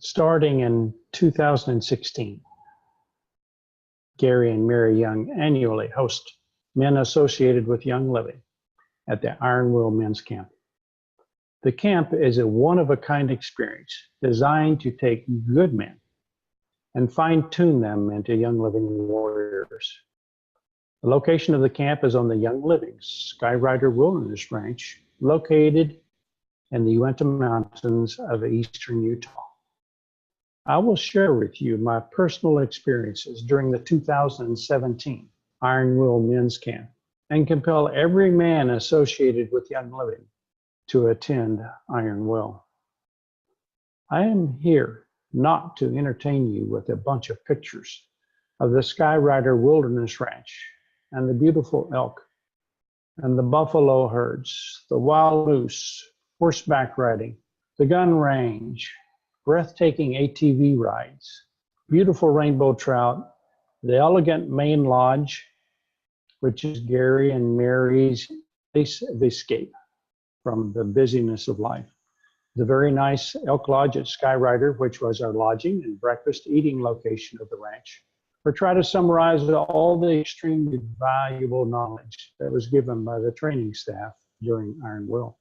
Starting in 2016, Gary and Mary Young annually host men associated with Young Living at the Iron Will Men's Camp. The camp is a one-of-a-kind experience designed to take good men and fine-tune them into Young Living warriors. The location of the camp is on the Young Living Skyrider Wilderness Ranch, located in the Uinta Mountains of eastern Utah. I will share with you my personal experiences during the 2017 Iron Will Men's Camp and compel every man associated with Young Living to attend Iron Will. I am here not to entertain you with a bunch of pictures of the Skyrider Wilderness Ranch and the beautiful elk and the buffalo herds, the wild moose, horseback riding, the gun range, breathtaking ATV rides, beautiful rainbow trout, the elegant main lodge, which is Gary and Mary's place of escape from the busyness of life, the very nice elk lodge at Skyrider, which was our lodging and breakfast eating location of the ranch, or try to summarize all the extremely valuable knowledge that was given by the training staff during Iron Will.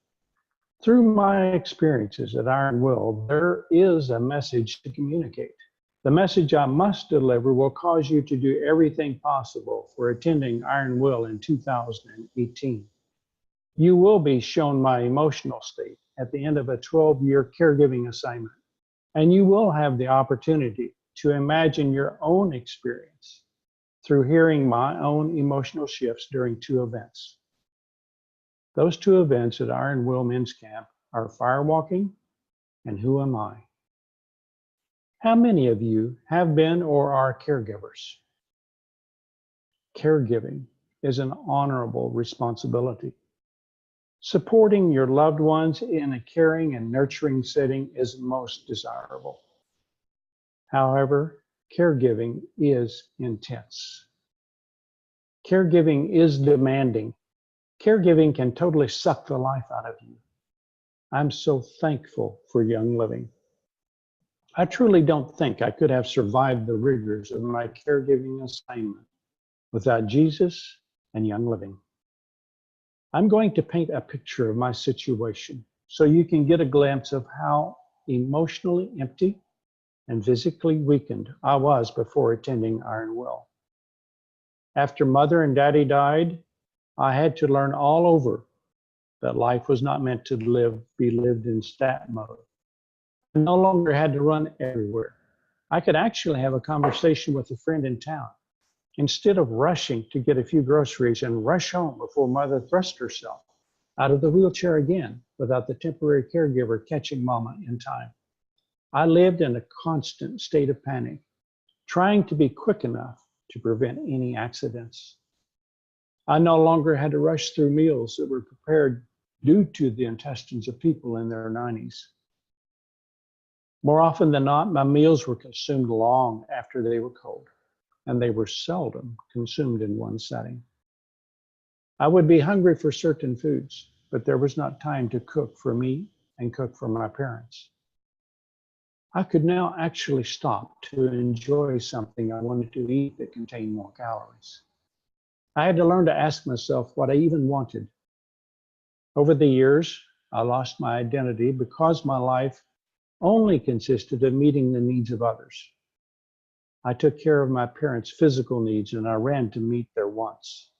Through my experiences at Iron Will, there is a message to communicate. The message I must deliver will cause you to do everything possible for attending Iron Will in 2018. You will be shown my emotional state at the end of a 12-year caregiving assignment, and you will have the opportunity to imagine your own experience through hearing my own emotional shifts during two events. Those two events at Iron Will Men's Camp are Firewalking and Who Am I? How many of you have been or are caregivers? Caregiving is an honorable responsibility. Supporting your loved ones in a caring and nurturing setting is most desirable. However, caregiving is intense. Caregiving is demanding. Caregiving can totally suck the life out of you. I'm so thankful for Young Living. I truly don't think I could have survived the rigors of my caregiving assignment without Jesus and Young Living. I'm going to paint a picture of my situation so you can get a glimpse of how emotionally empty and physically weakened I was before attending Iron Will. After Mother and Daddy died, I had to learn all over that life was not meant to be lived in stat mode. I no longer had to run everywhere. I could actually have a conversation with a friend in town instead of rushing to get a few groceries and rush home before Mother thrust herself out of the wheelchair again without the temporary caregiver catching Mama in time. I lived in a constant state of panic, trying to be quick enough to prevent any accidents. I no longer had to rush through meals that were prepared due to the intestines of people in their 90s. More often than not, my meals were consumed long after they were cold, and they were seldom consumed in one setting. I would be hungry for certain foods, but there was not time to cook for me and cook for my parents. I could now actually stop to enjoy something I wanted to eat that contained more calories. I had to learn to ask myself what I even wanted. Over the years, I lost my identity because my life only consisted of meeting the needs of others. I took care of my parents' physical needs and I ran to meet their wants.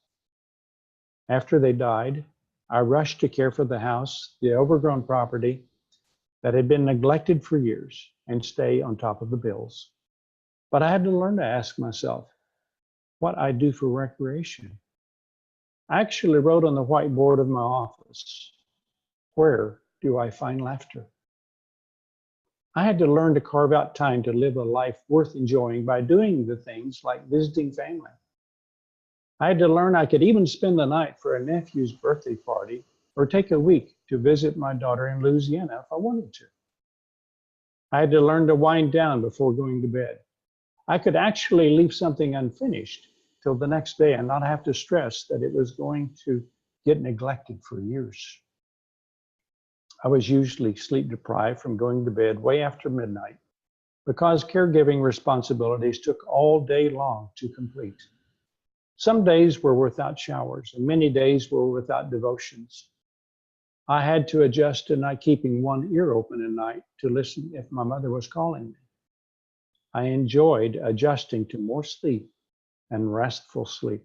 After they died, I rushed to care for the house, the overgrown property that had been neglected for years, and stay on top of the bills. But I had to learn to ask myself what I do for recreation. I actually wrote on the whiteboard of my office, where do I find laughter? I had to learn to carve out time to live a life worth enjoying by doing the things like visiting family. I had to learn I could even spend the night for a nephew's birthday party or take a week to visit my daughter in Louisiana if I wanted to. I had to learn to wind down before going to bed. I could actually leave something unfinished till the next day and not have to stress that it was going to get neglected for years. I was usually sleep deprived from going to bed way after midnight because caregiving responsibilities took all day long to complete. Some days were without showers, and many days were without devotions. I had to adjust to not keeping one ear open at night to listen if my mother was calling me. I enjoyed adjusting to more sleep and restful sleep.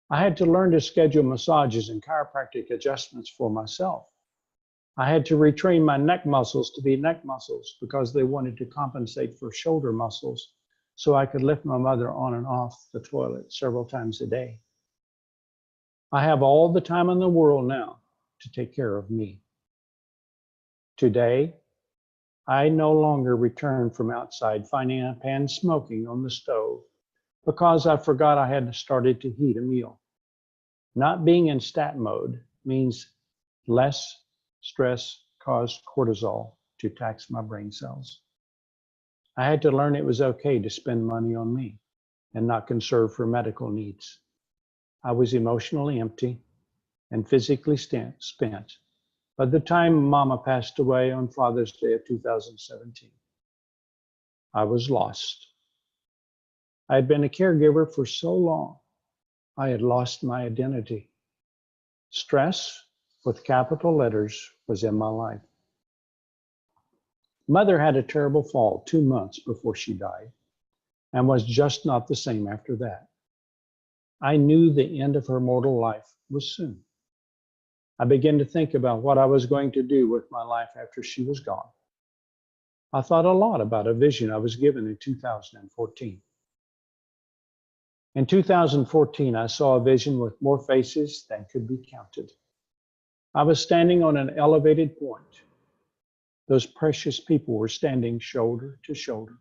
I had to learn to schedule massages and chiropractic adjustments for myself. I had to retrain my neck muscles to be neck muscles because they wanted to compensate for shoulder muscles so I could lift my mother on and off the toilet several times a day. I have all the time in the world now to take care of me. Today, I no longer return from outside finding a pan smoking on the stove because I forgot I had started to heat a meal. Not being in stat mode means less stress caused cortisol to tax my brain cells. I had to learn it was okay to spend money on me and not conserve for medical needs. I was emotionally empty and physically spent by the time Mama passed away on Father's Day of 2017. I was lost. I had been a caregiver for so long, I had lost my identity. Stress, with capital letters, was in my life. Mother had a terrible fall 2 months before she died and was just not the same after that. I knew the end of her mortal life was soon. I began to think about what I was going to do with my life after she was gone. I thought a lot about a vision I was given in 2014. In 2014, I saw a vision with more faces than could be counted. I was standing on an elevated point. Those precious people were standing shoulder to shoulder.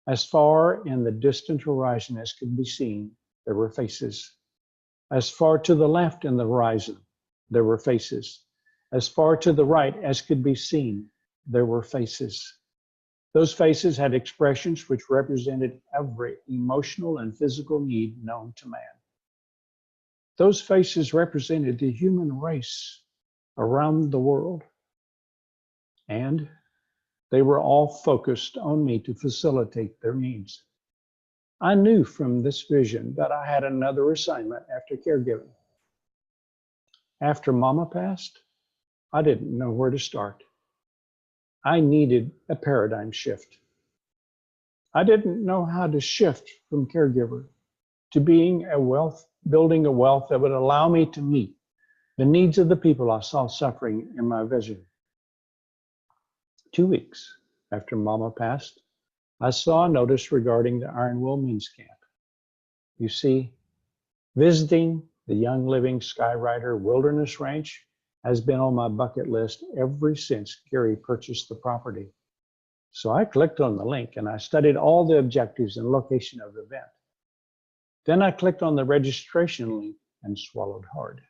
As far in the distant horizon as could be seen, there were faces. As far to the left in the horizon, there were faces. As far to the right as could be seen, there were faces. Those faces had expressions which represented every emotional and physical need known to man. Those faces represented the human race around the world. And they were all focused on me to facilitate their needs. I knew from this vision that I had another assignment after caregiving. After Mama passed, I didn't know where to start. I needed a paradigm shift. I didn't know how to shift from caregiver to building a wealth that would allow me to meet the needs of the people I saw suffering in my vision. 2 weeks after Mama passed, I saw a notice regarding the Iron Will Men's Camp. You see, visiting the Young Living Skyrider Wilderness Ranch has been on my bucket list ever since Gary purchased the property. So I clicked on the link and I studied all the objectives and location of the event. Then I clicked on the registration link and swallowed hard.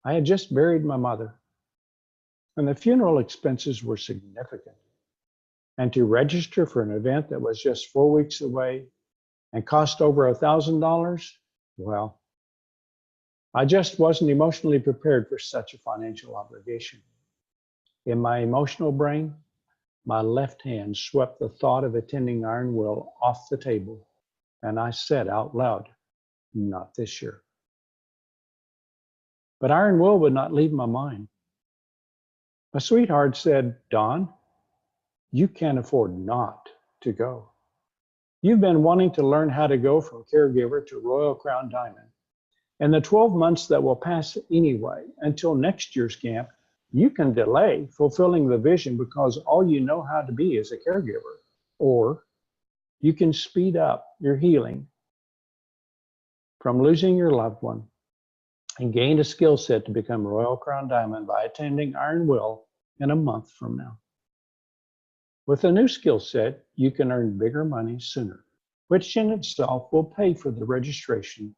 I had just buried my mother, and the funeral expenses were significant. And to register for an event that was just 4 weeks away and cost over $1,000, well, I just wasn't emotionally prepared for such a financial obligation. In my emotional brain, my left hand swept the thought of attending Iron Will off the table, and I said out loud, not this year. But Iron Will would not leave my mind. My sweetheart said, Don, you can't afford not to go. You've been wanting to learn how to go from caregiver to Royal Crown Diamond. In the 12 months that will pass anyway, until next year's camp, you can delay fulfilling the vision because all you know how to be is a caregiver. Or you can speed up your healing from losing your loved one and gain a skill set to become Royal Crown Diamond by attending Iron Will in a month from now. With a new skill set, you can earn bigger money sooner, which in itself will pay for the registration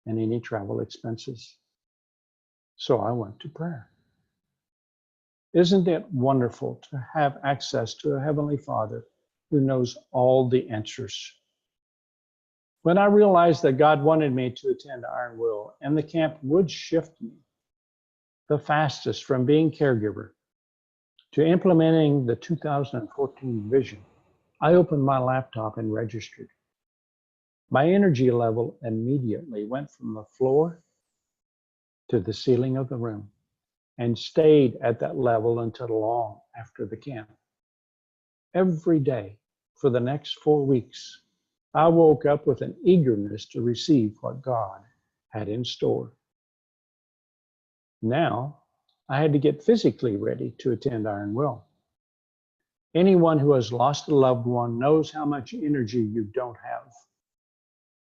and any travel expenses. So I went to prayer. Isn't it wonderful to have access to a Heavenly Father who knows all the answers? When I realized that God wanted me to attend Iron Will and the camp would shift me the fastest from being caregiver to implementing the 2014 vision, I opened my laptop and registered. My energy level immediately went from the floor to the ceiling of the room and stayed at that level until long after the camp. Every day for the next 4 weeks, I woke up with an eagerness to receive what God had in store. Now, I had to get physically ready to attend Iron Will. Anyone who has lost a loved one knows how much energy you don't have.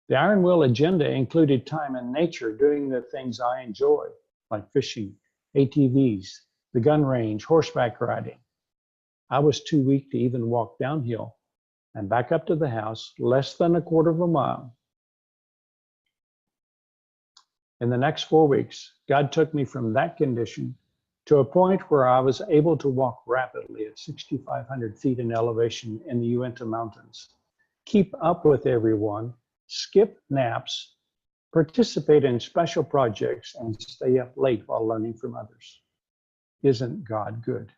The Iron Will agenda included time in nature doing the things I enjoy, like fishing, ATVs, the gun range, horseback riding. I was too weak to even walk downhill and back up to the house, less than a quarter of a mile. In the next 4 weeks, God took me from that condition to a point where I was able to walk rapidly at 6,500 feet in elevation in the Uinta Mountains, keep up with everyone, skip naps, participate in special projects, and stay up late while learning from others. Isn't God good?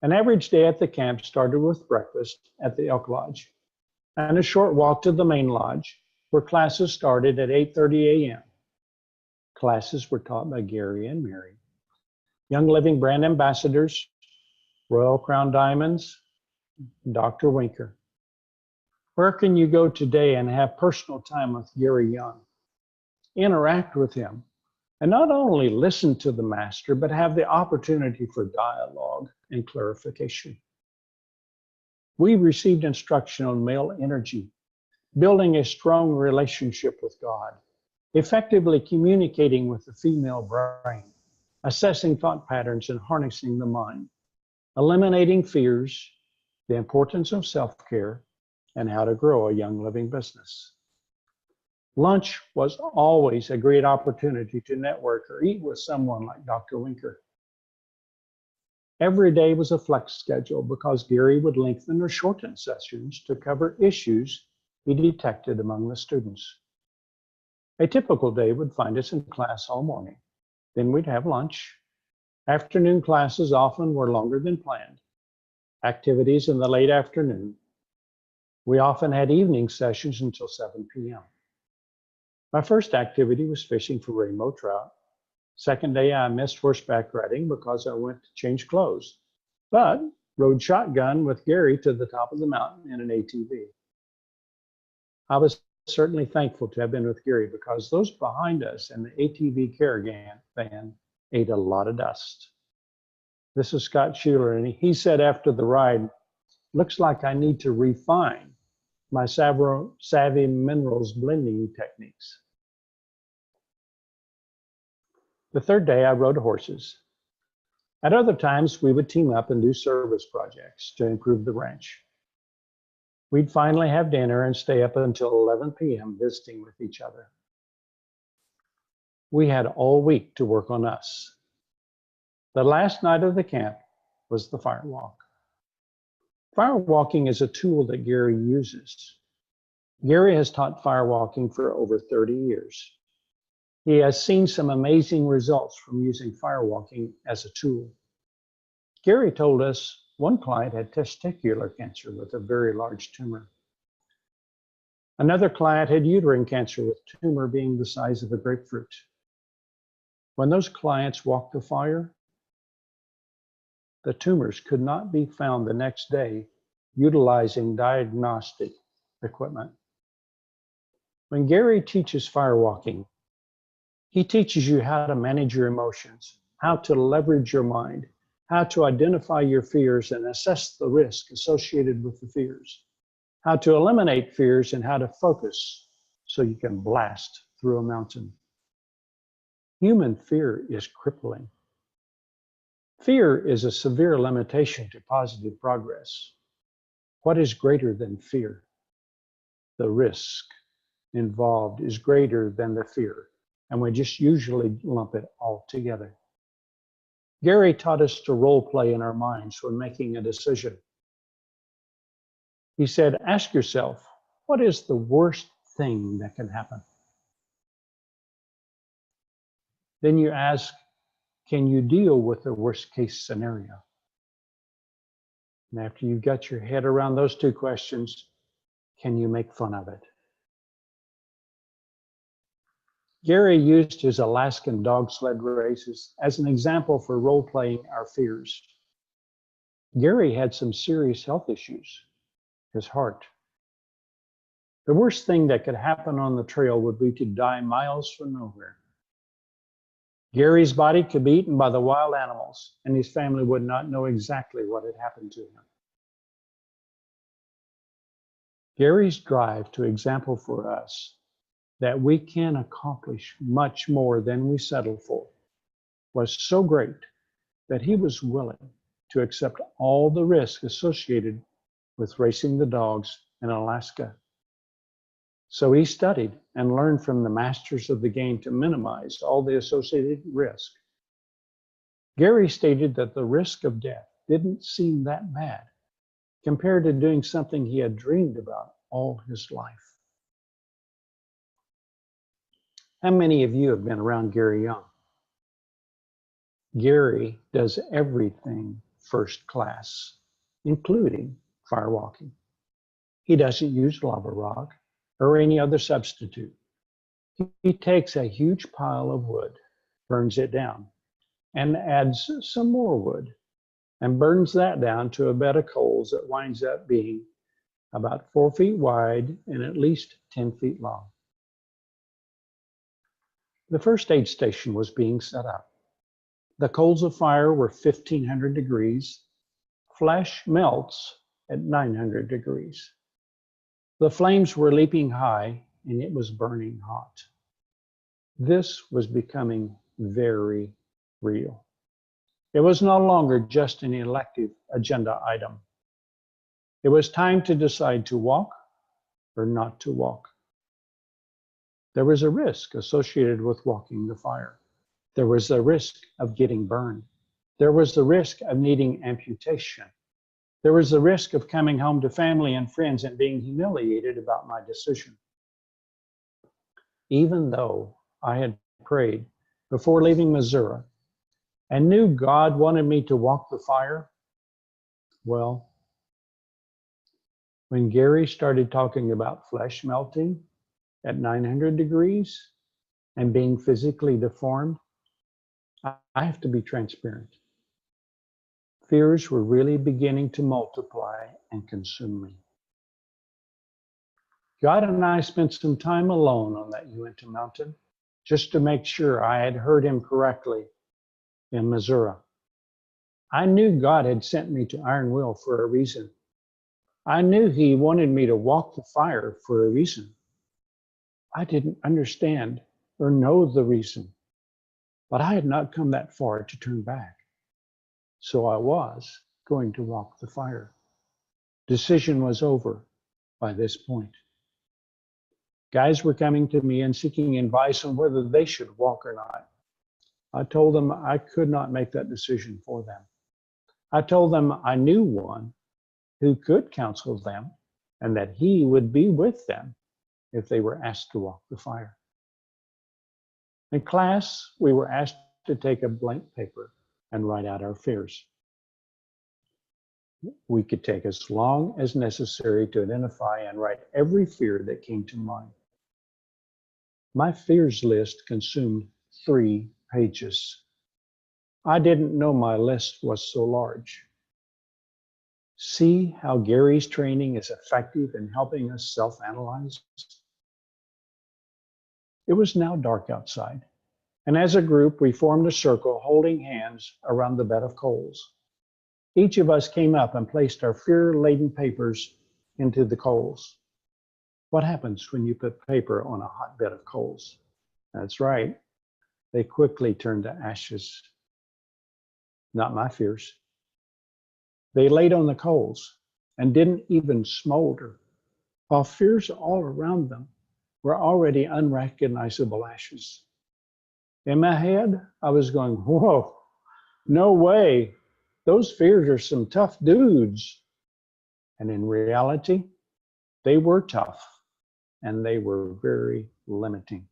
An average day at the camp started with breakfast at the Elk Lodge and a short walk to the main lodge, where classes started at 8:30 a.m. Classes were taught by Gary and Mary, Young Living brand ambassadors, Royal Crown Diamonds, Dr. Winker. Where can you go today and have personal time with Gary Young? Interact with him, and not only listen to the master, but have the opportunity for dialogue and clarification. We received instruction on male energy, building a strong relationship with God, effectively communicating with the female brain, assessing thought patterns and harnessing the mind, eliminating fears, the importance of self-care, and how to grow a young living business. Lunch was always a great opportunity to network or eat with someone like Dr. Winker. Every day was a flex schedule because Gary would lengthen or shorten sessions to cover issues he detected among the students. A typical day would find us in class all morning. Then we'd have lunch. Afternoon classes often were longer than planned. Activities in the late afternoon. We often had evening sessions until 7 p.m. My first activity was fishing for rainbow trout. Second day, I missed horseback riding because I went to change clothes, but rode shotgun with Gary to the top of the mountain in an ATV. I was certainly thankful to have been with Gary because those behind us in the ATV caravan van ate a lot of dust. This is Scott Schuler, and he said after the ride, looks like I need to refine my savvy minerals blending techniques. The third day, I rode horses. At other times, we would team up and do service projects to improve the ranch. We'd finally have dinner and stay up until 11 p.m. visiting with each other. We had all week to work on us. The last night of the camp was the firewalk. Firewalking is a tool that Gary uses. Gary has taught firewalking for over 30 years. He has seen some amazing results from using firewalking as a tool. Gary told us one client had testicular cancer with a very large tumor. Another client had uterine cancer with a tumor being the size of a grapefruit. When those clients walked the fire, the tumors could not be found the next day utilizing diagnostic equipment. When Gary teaches firewalking, he teaches you how to manage your emotions, how to leverage your mind, how to identify your fears and assess the risk associated with the fears, how to eliminate fears, and how to focus so you can blast through a mountain. Human fear is crippling. Fear is a severe limitation to positive progress. What is greater than fear? The risk involved is greater than the fear, and we just usually lump it all together. Gary taught us to role play in our minds when making a decision. He said, ask yourself, what is the worst thing that can happen? Then you ask, Can you deal with the worst case scenario? And after you've got your head around those two questions, can you make fun of it? Gary used his Alaskan dog sled races as an example for role-playing our fears. Gary had some serious health issues, his heart. The worst thing that could happen on the trail would be to die miles from nowhere. Gary's body could be eaten by the wild animals, and his family would not know exactly what had happened to him. Gary's drive to example for us that we can accomplish much more than we settle for was so great that he was willing to accept all the risk associated with racing the dogs in Alaska. So he studied and learned from the masters of the game to minimize all the associated risk. Gary stated that the risk of death didn't seem that bad compared to doing something he had dreamed about all his life. How many of you have been around Gary Young? Gary does everything first class, including firewalking. He doesn't use lava rock or any other substitute. He takes a huge pile of wood, burns it down, and adds some more wood, and burns that down to a bed of coals that winds up being about 4 feet wide and at least 10 feet long. The first aid station was being set up. The coals of fire were 1,500 degrees. Flesh melts at 900 degrees. The flames were leaping high and it was burning hot. This was becoming very real. It was no longer just an elective agenda item. It was time to decide to walk or not to walk. There was a risk associated with walking the fire. There was the risk of getting burned. There was the risk of needing amputation. There was the risk of coming home to family and friends and being humiliated about my decision. Even though I had prayed before leaving Missouri and knew God wanted me to walk the fire, well, when Gary started talking about flesh melting at 900 degrees and being physically deformed, I have to be transparent. Fears were really beginning to multiply and consume me. God and I spent some time alone on that Uinta mountain just to make sure I had heard him correctly in Missouri. I knew God had sent me to Iron Will for a reason. I knew he wanted me to walk the fire for a reason. I didn't understand or know the reason, but I had not come that far to turn back. So I was going to walk the fire. Decision was over by this point. Guys were coming to me and seeking advice on whether they should walk or not. I told them I could not make that decision for them. I told them I knew one who could counsel them and that he would be with them if they were asked to walk the fire. In class, we were asked to take a blank paper and write out our fears. We could take as long as necessary to identify and write every fear that came to mind. My fears list consumed 3 pages. I didn't know my list was so large. See how Gary's training is effective in helping us self-analyze? It was now dark outside, and as a group, we formed a circle holding hands around the bed of coals. Each of us came up and placed our fear-laden papers into the coals. What happens when you put paper on a hot bed of coals? That's right, they quickly turn to ashes. Not my fears. They laid on the coals and didn't even smolder, while fears all around them were already unrecognizable ashes. In my head, I was going, whoa, no way. Those fears are some tough dudes. And in reality, they were tough and they were very limiting.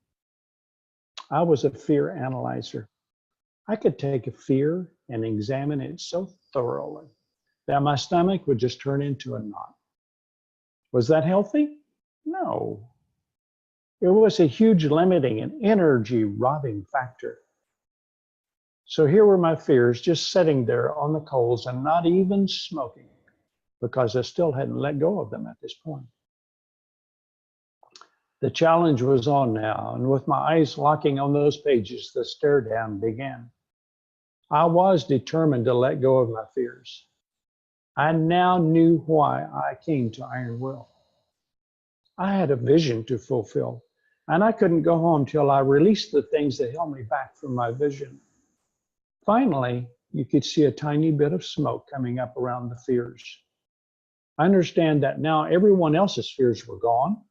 I was a fear analyzer. I could take a fear and examine it so thoroughly that my stomach would just turn into a knot. Was that healthy? No. It was a huge limiting and energy robbing factor. So here were my fears just sitting there on the coals and not even smoking, because I still hadn't let go of them at this point. The challenge was on now, and with my eyes locking on those pages, the stare down began. I was determined to let go of my fears. I now knew why I came to Iron Will. I had a vision to fulfill, and I couldn't go home till I released the things that held me back from my vision. Finally, you could see a tiny bit of smoke coming up around the fears. I understand that now everyone else's fears were gone,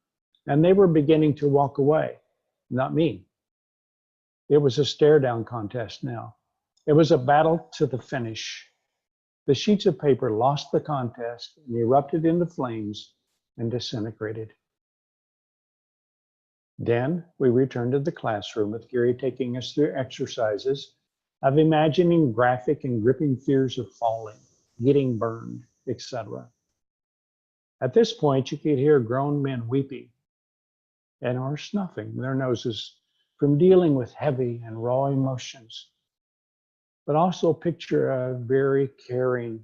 and they were beginning to walk away, not me. It was a stare down contest now. It was a battle to the finish. The sheets of paper lost the contest and erupted into flames and disintegrated. Then we returned to the classroom with Gary taking us through exercises of imagining graphic and gripping fears of falling, getting burned, etc. At this point, you could hear grown men weeping and or snuffing their noses from dealing with heavy and raw emotions. But also picture a very caring,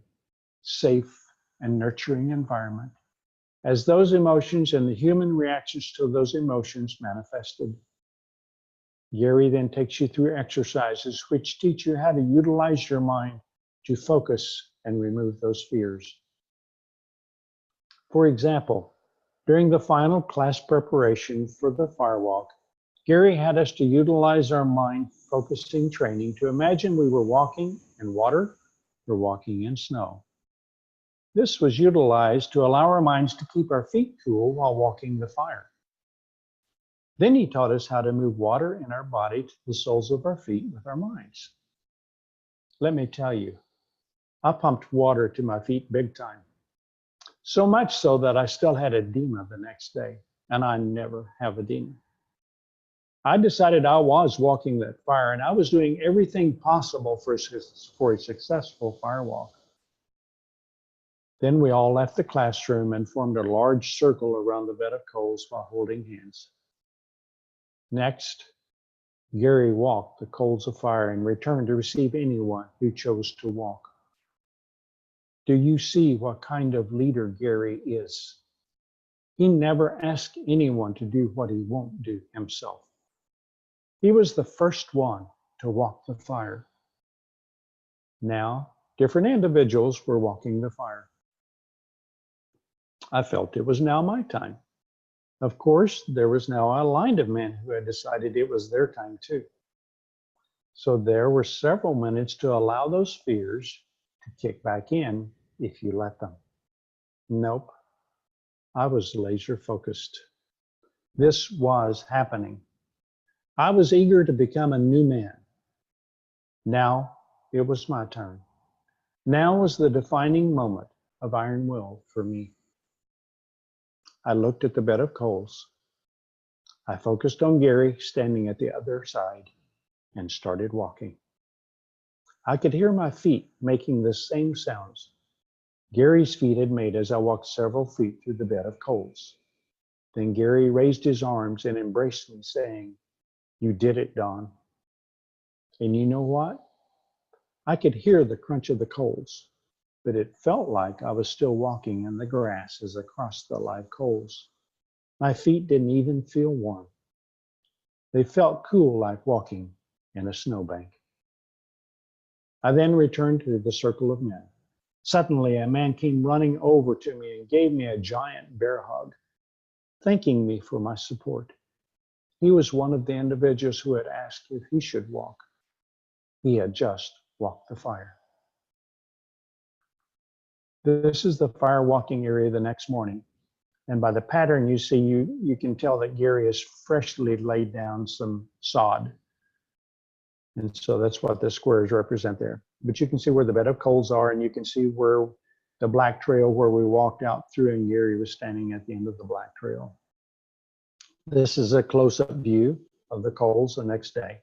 safe, and nurturing environment as those emotions and the human reactions to those emotions manifested. Gary then takes you through exercises which teach you how to utilize your mind to focus and remove those fears. For example, during the final class preparation for the firewalk, Gary had us to utilize our mind focusing training to imagine we were walking in water or walking in snow. This was utilized to allow our minds to keep our feet cool while walking the fire. Then he taught us how to move water in our body to the soles of our feet with our minds. Let me tell you, I pumped water to my feet big time. So much so that I still had edema the next day, and I never have edema. I decided I was walking that fire, and I was doing everything possible for a successful firewalk. Then we all left the classroom and formed a large circle around the bed of coals while holding hands. Next, Gary walked the coals of fire and returned to receive anyone who chose to walk. Do you see what kind of leader Gary is? He never asked anyone to do what he won't do himself. He was the first one to walk the fire. Now, different individuals were walking the fire. I felt it was now my time. Of course, there was now a line of men who had decided it was their time too. So there were several minutes to allow those fears to kick back in if you let them. Nope, I was laser focused. This was happening. I was eager to become a new man. Now it was my turn. Now was the defining moment of Iron Will for me. I looked at the bed of coals. I focused on Gary standing at the other side and started walking. I could hear my feet making the same sounds Gary's feet had made as I walked several feet through the bed of coals. Then Gary raised his arms and embraced me, saying, "You did it, Don." And you know what? I could hear the crunch of the coals, but it felt like I was still walking in the grass as I crossed the live coals. My feet didn't even feel warm. They felt cool like walking in a snowbank. I then returned to the circle of men. Suddenly, a man came running over to me and gave me a giant bear hug, thanking me for my support. He was one of the individuals who had asked if he should walk. He had just walked the fire. This is the fire walking area the next morning. And by the pattern you see, you can tell that Gary has freshly laid down some sod. And so that's what the squares represent there. But you can see where the bed of coals are, and you can see where the black trail where we walked out through, and Gary was standing at the end of the black trail. This is a close-up view of the coals the next day.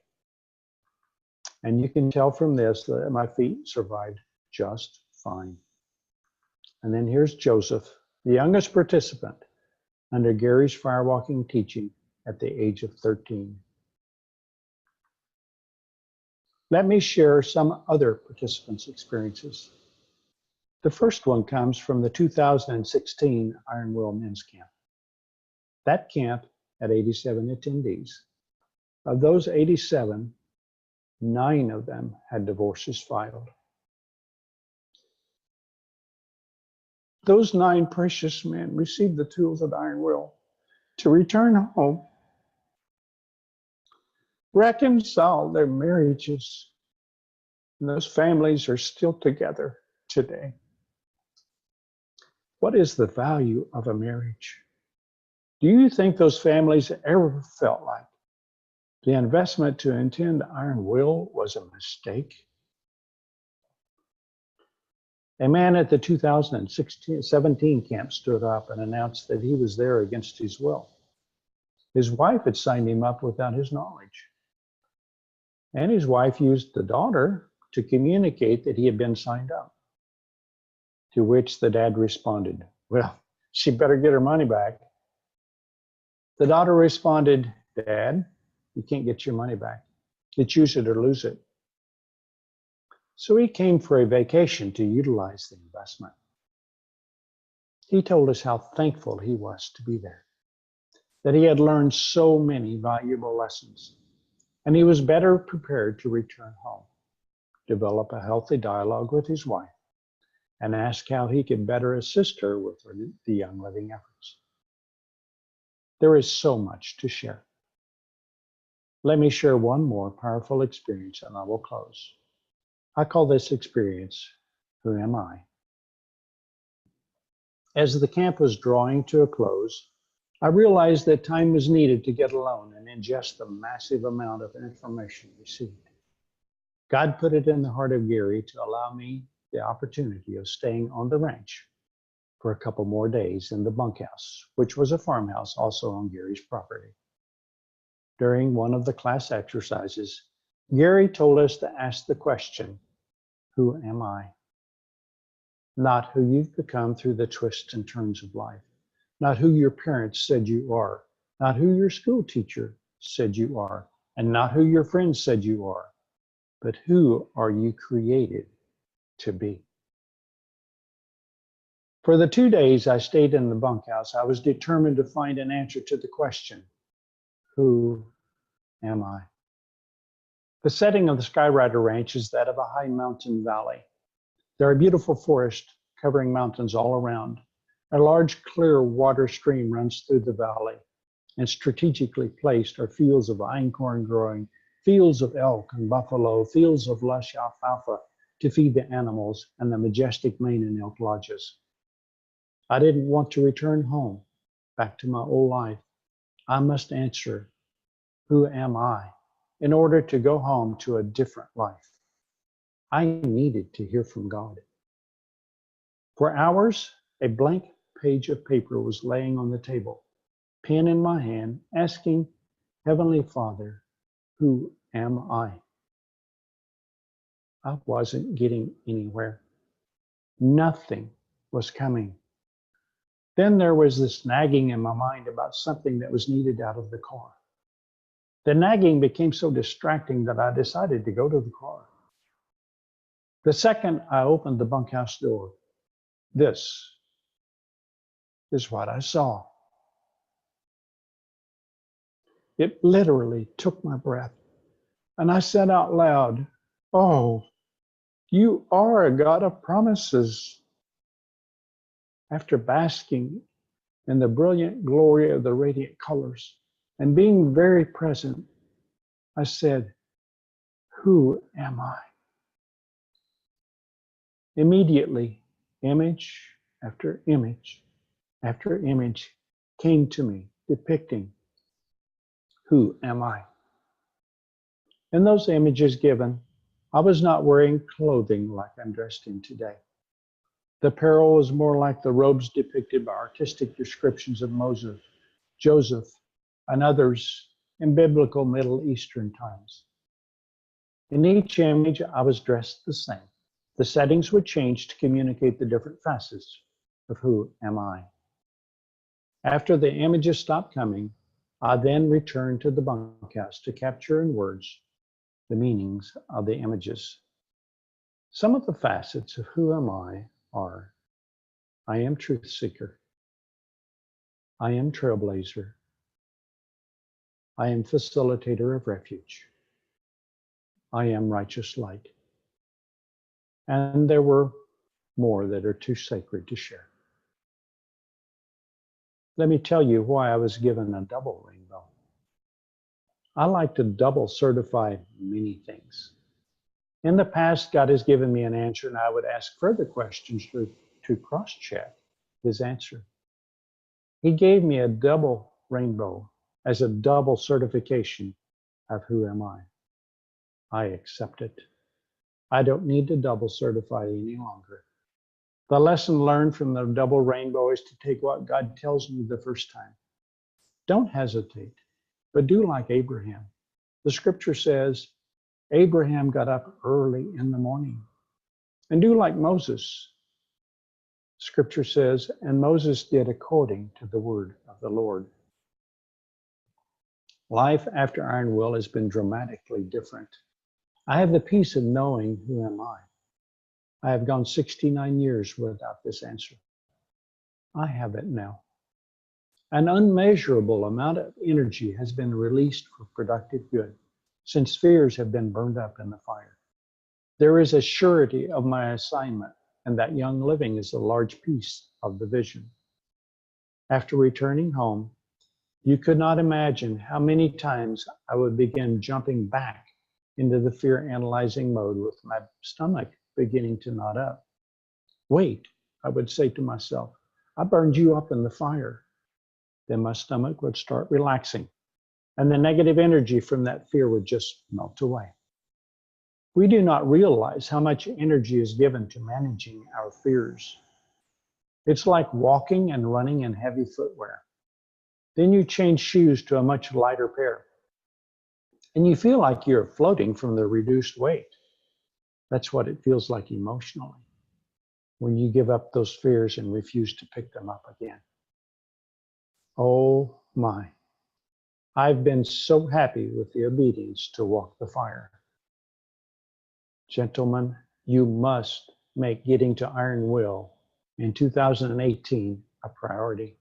And you can tell from this that my feet survived just fine. And then here's Joseph, the youngest participant under Gary's firewalking teaching at the age of 13. Let me share some other participants' experiences. The first one comes from the 2016 Iron Will Men's Camp. That camp had 87 attendees. Of those 87, 9 of them had divorces filed. Those 9 precious men received the tools of Iron Will to return home, reconcile their marriages, and those families are still together today. What is the value of a marriage? Do you think those families ever felt like the investment to attend Iron Will was a mistake? A man at the 2017 camp stood up and announced that he was there against his will. His wife had signed him up without his knowledge. And his wife used the daughter to communicate that he had been signed up. To which the dad responded, "Well, she better get her money back." The daughter responded, "Dad, you can't get your money back. It's use it or lose it." So he came for a vacation to utilize the investment. He told us how thankful he was to be there, that he had learned so many valuable lessons, and he was better prepared to return home, develop a healthy dialogue with his wife, and ask how he could better assist her with the Young Living efforts. There is so much to share. Let me share one more powerful experience and I will close. I call this experience, Who Am I? As the camp was drawing to a close, I realized that time was needed to get alone and ingest the massive amount of information received. God put it in the heart of Gary to allow me the opportunity of staying on the ranch for a couple more days in the bunkhouse, which was a farmhouse also on Gary's property. During one of the class exercises, Gary told us to ask the question, who am I? Not who you've become through the twists and turns of life, not who your parents said you are, not who your school teacher said you are, and not who your friends said you are, but who are you created to be? For the 2 days I stayed in the bunkhouse, I was determined to find an answer to the question, who am I? The setting of the Skyrider Ranch is that of a high mountain valley. There are beautiful forests covering mountains all around. A large clear water stream runs through the valley, and strategically placed are fields of einkorn growing, fields of elk and buffalo, fields of lush alfalfa to feed the animals, and the majestic mane and elk lodges. I didn't want to return home, back to my old life. I must answer, who am I, in order to go home to a different life. I needed to hear from God. For hours, a blank page of paper was laying on the table, pen in my hand, asking, Heavenly Father, who am I? I wasn't getting anywhere. Nothing was coming. Then there was this nagging in my mind about something that was needed out of the car. The nagging became so distracting that I decided to go to the car. The second I opened the bunkhouse door, this is what I saw. It literally took my breath. And I said out loud, oh, you are a God of promises. After basking in the brilliant glory of the radiant colors and being very present, I said, who am I? Immediately, image after image after image came to me, depicting who am I? In those images given, I was not wearing clothing like I'm dressed in today. The apparel was more like the robes depicted by artistic descriptions of Moses, Joseph, and others in biblical Middle Eastern times. In each image, I was dressed the same. The settings would change to communicate the different facets of who am I. After the images stopped coming, I then returned to the bunkhouse to capture in words the meanings of the images. Some of the facets of who am I are: I am truth seeker. I am trailblazer. I am facilitator of refuge. I am righteous light. And there were more that are too sacred to share. Let me tell you why I was given a double rainbow. I like to double certify many things. In the past, God has given me an answer, and I would ask further questions to cross-check his answer. He gave me a double rainbow as a double certification of who am I. I accept it. I don't need to double certify any longer. The lesson learned from the double rainbow is to take what God tells me the first time. Don't hesitate, but do like Abraham. The scripture says, Abraham got up early in the morning. And do like Moses. Scripture says, and Moses did according to the word of the Lord. Life after Iron Will has been dramatically different. I have the peace of knowing who am I. I have gone 69 years without this answer. I have it now. An unmeasurable amount of energy has been released for productive good, since fears have been burned up in the fire. There is a surety of my assignment, and that young living is a large piece of the vision. After returning home, you could not imagine how many times I would begin jumping back into the fear analyzing mode with my stomach beginning to knot up. Wait, I would say to myself, I burned you up in the fire. Then my stomach would start relaxing, and the negative energy from that fear would just melt away. We do not realize how much energy is given to managing our fears. It's like walking and running in heavy footwear. Then you change shoes to a much lighter pair, and you feel like you're floating from the reduced weight. That's what it feels like emotionally when you give up those fears and refuse to pick them up again. Oh my, I've been so happy with the obedience to walk the fire. Gentlemen, you must make getting to Iron Will in 2018 a priority.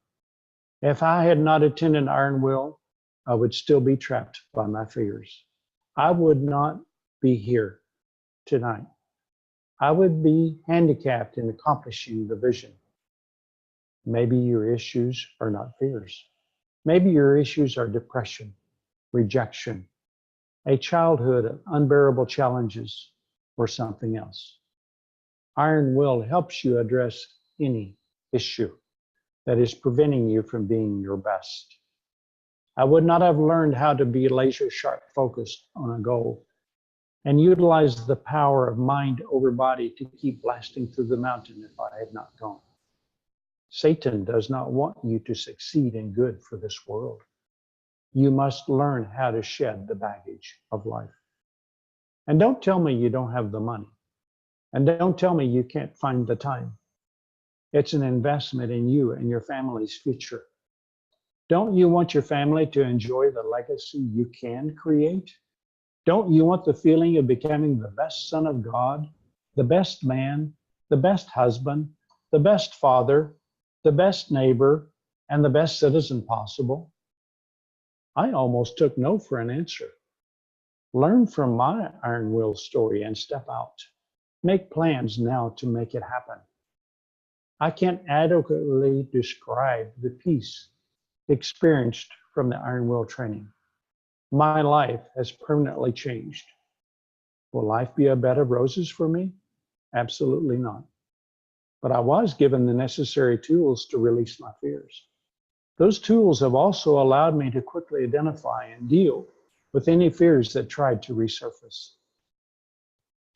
If I had not attended Iron Will, I would still be trapped by my fears. I would not be here tonight. I would be handicapped in accomplishing the vision. Maybe your issues are not fears. Maybe your issues are depression, rejection, a childhood of unbearable challenges, or something else. Iron Will helps you address any issue that is preventing you from being your best. I would not have learned how to be laser sharp focused on a goal and utilize the power of mind over body to keep blasting through the mountain if I had not gone. Satan does not want you to succeed in good for this world. You must learn how to shed the baggage of life. And don't tell me you don't have the money. And don't tell me you can't find the time. It's an investment in you and your family's future. Don't you want your family to enjoy the legacy you can create? Don't you want the feeling of becoming the best son of God, the best man, the best husband, the best father, the best neighbor, and the best citizen possible? I almost took no for an answer. Learn from my Iron Will story and step out. Make plans now to make it happen. I can't adequately describe the peace experienced from the Iron Will training. My life has permanently changed. Will life be a bed of roses for me? Absolutely not. But I was given the necessary tools to release my fears. Those tools have also allowed me to quickly identify and deal with any fears that tried to resurface.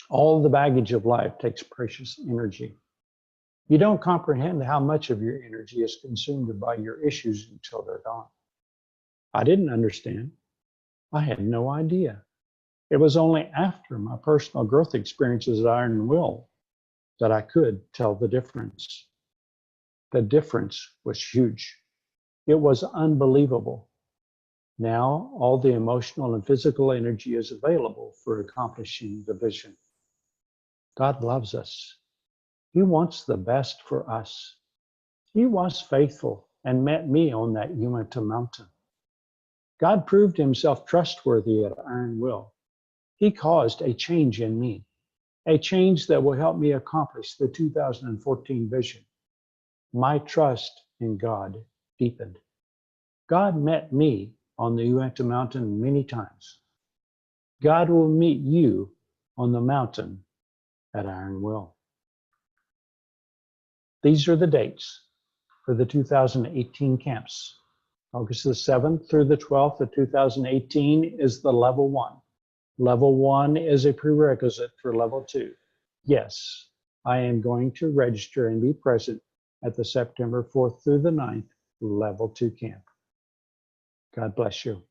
All the baggage of life takes precious energy. You don't comprehend how much of your energy is consumed by your issues until they're gone. I didn't understand. I had no idea. It was only after my personal growth experiences at Iron Will that I could tell the difference. The difference was huge. It was unbelievable. Now, all the emotional and physical energy is available for accomplishing the vision. God loves us. He wants the best for us. He was faithful and met me on that Uinta mountain. God proved himself trustworthy at Iron Will. He caused a change in me, a change that will help me accomplish the 2014 vision. My trust in God deepened. God met me on the Uinta mountain many times. God will meet you on the mountain at Iron Will. These are the dates for the 2018 camps. August the 7th through the 12th of 2018 is the level 1. Level 1 is a prerequisite for level 2. Yes, I am going to register and be present at the September 4th through the 9th level 2 camp. God bless you.